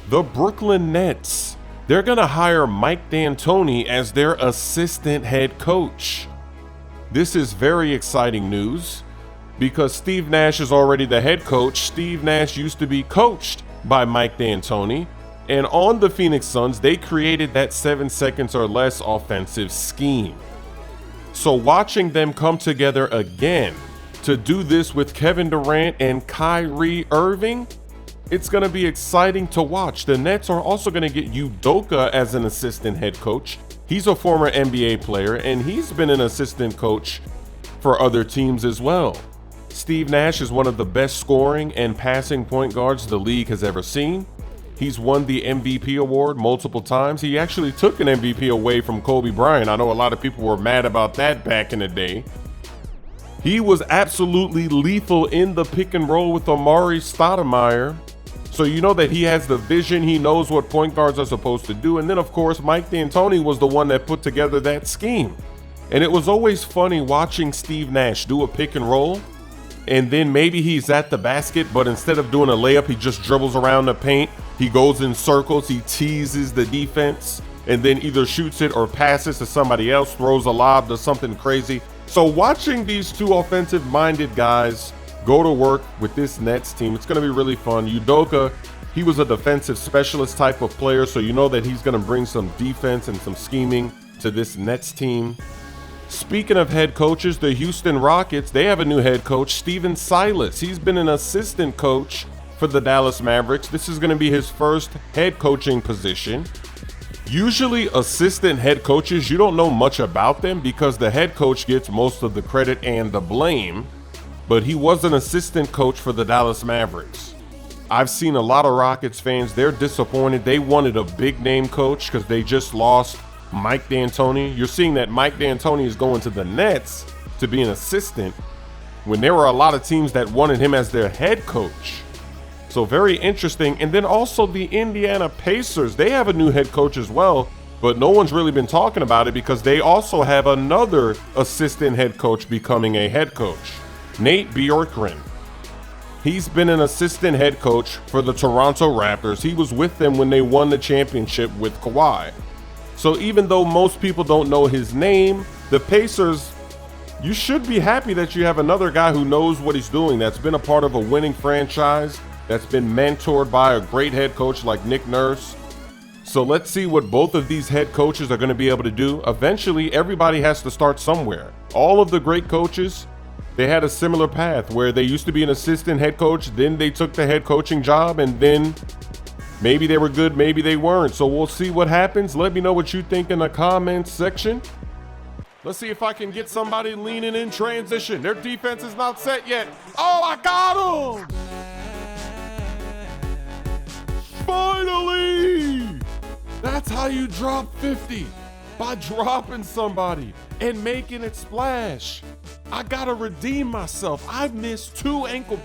The Brooklyn Nets. They're going to hire Mike D'Antoni as their assistant head coach. This is very exciting news because Steve Nash is already the head coach. Steve Nash used to be coached by Mike D'Antoni. And on the Phoenix Suns, they created that 7 seconds or less offensive scheme. So watching them come together again to do this with Kevin Durant and Kyrie Irving, it's going to be exciting to watch. The Nets are also going to get Udoka as an assistant head coach. He's a former NBA player, and he's been an assistant coach for other teams as well. Steve Nash is one of the best scoring and passing point guards the league has ever seen. He's won the MVP award multiple times. He actually took an MVP away from Kobe Bryant. I know a lot of people were mad about that back in the day. He was absolutely lethal in the pick and roll with Amari Stoudemire. So you know that he has the vision. He knows what point guards are supposed to do. And then, of course, Mike D'Antoni was the one that put together that scheme. And it was always funny watching Steve Nash do a pick and roll. And then maybe he's at the basket, but instead of doing a layup, he just dribbles around the paint. He goes in circles. He teases the defense and then either shoots it or passes to somebody else, throws a lob, does something crazy. So watching these two offensive-minded guys go to work with this Nets team, it's going to be really fun. Udoka, he was a defensive specialist type of player, so you know that he's going to bring some defense and some scheming to this Nets team. Speaking of head coaches, the Houston Rockets, they have a new head coach, Stephen Silas. He's been an assistant coach for the Dallas Mavericks. This is going to be his first head coaching position. Usually assistant head coaches, you don't know much about them because the head coach gets most of the credit and the blame, but he was an assistant coach for the Dallas Mavericks. I've seen a lot of Rockets fans, they're disappointed. They wanted a big name coach because they just lost Mike D'Antoni. You're seeing that Mike D'Antoni is going to the Nets to be an assistant when there were a lot of teams that wanted him as their head coach. So very interesting. And then also the Indiana Pacers, they have a new head coach as well, but no one's really been talking about it because they also have another assistant head coach becoming a head coach, Nate Bjorkgren. He's been an assistant head coach for the Toronto Raptors. He was with them when they won the championship with Kawhi. So even though most people don't know his name, the Pacers, you should be happy that you have another guy who knows what he's doing, that's been a part of a winning franchise, that's been mentored by a great head coach like Nick Nurse. So let's see what both of these head coaches are going to be able to do. Eventually, everybody has to start somewhere. All of the great coaches, they had a similar path where they used to be an assistant head coach, then they took the head coaching job, and then maybe they were good, maybe they weren't. So we'll see what happens. Let me know what you think in the comments section. Let's see if I can get somebody leaning in transition. Their defense is not set yet. Oh, I got him! Finally! That's how you drop 50, by dropping somebody and making it splash. I gotta redeem myself. I've missed 2 ankle